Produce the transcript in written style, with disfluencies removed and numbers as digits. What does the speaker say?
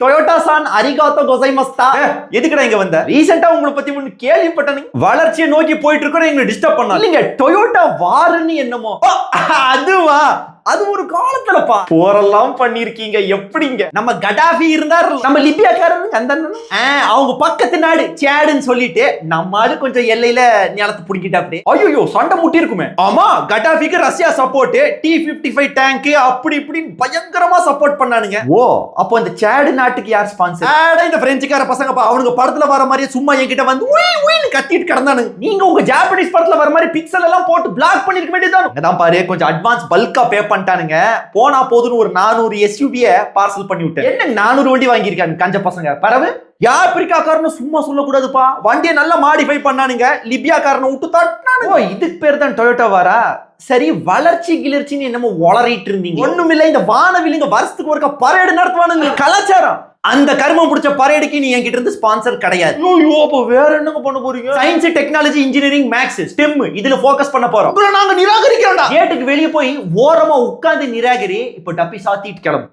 Toyota San அரிகாத்தோ கோசைமஸ்தா. எதுக்குடா இங்க வந்த? ரீசெண்டா உங்களை பத்தி ஒண்ணு கேள்விப்பட்டேன். வளர்ச்சியை நோக்கி போயிட்டு இருக்கோம், எங்களை டிஸ்டர்ப் பண்ணாங்க. இல்லைங்க, டொயோட்டா வாருன்னு என்னமோ. அதுவா? அது ஒரு காலத்துலப்பா போரெல்லாம் பண்ணிருக்கீங்க. எப்படிங்க? நம்ம கடாஃபி இருந்தாரு, நம்ம லிபியாக்காரனுங்க அந்த அவங்க பக்கத்து நாடு சேடுன்னு சொல்லிட்டு நம்மால கொஞ்சம் எல்லையில நிலத்தை புடிக்கிட்டாப்படி. ஐயோ, சண்டை முட்டி இருக்குமே. ஆமா, கடாஃபிக்கு ரஷ்யா சப்போர்ட், T-55 டேங்க் அப்படி இப்படின்னு பயங்கரமா சப்போர்ட் பண்ணானுங்க. ஓ, அப்போ இந்த சேடு நாட்டுக்கு யார் ஸ்பான்சர்? இந்த பிரெஞ்சுக்கார பசங்கப்பா. அவனுக்கு படத்துல வர மாதிரியே சும்மா என்கிட்ட வந்து கத்திட்டு கிடந்தானுங்க. நீங்க உங்க ஜாப்பனீஸ் படத்துல வர மாதிரி பிக்சல் எல்லாம் போட்டு பிளாக் பண்ணிருக்க வேண்டியதுதான். அதான் பாரு, கொஞ்சம் அட்வான்ஸ் பல்கா பே பண்ணிட்டானுங்க. போனா போதுன்னு ஒரு 400 SUV பார்சல் பண்ணி விட்டேன். என்ன 400 வண்டி வாங்கியிருக்காங்க கஞ்ச பசங்க. பரவு ஆப்பிரிக்காக்காரன்னு சும்மா சொல்லக்கூடாதுப்பா. வண்டியை நல்லா மாடிஃபை பண்ணானுங்க. லிபியாக்காரனை விட்டு தட்டினானுங்க. ஓ, இதுக்கு பேர் தான் டொயோட்டா வாரா? சரி, வளர்ச்சி கிளர்ச்சின்னு என்னமோ வளரிட்டு இருந்தீங்க. ஒண்ணுமில்ல, இந்த வானவில்லிங்க வருஷத்துக்கு ஒருக்கா பரேடு நடத்துவானுங்க. கலாச்சாரம். அந்த கர்மம் பிடிச்ச பரேடுக்கு நீ என்கிட்ட இருந்து ஸ்பான்சர் கிடையாது. ஐயோ, அப்ப வேற என்னங்க பண்ண போறீங்க? Science, technology, engineering, maths, STEM இதுல ஃபோக்கஸ் பண்ண போறோம். நாங்க நிராகரிக்கிறோம்டா. கேட்டுக்கு வெளியே போய் ஓரமா உட்கார்ந்து நிராகரி. இப்ப டப்பி சாத்திட்டு கிளம்பு.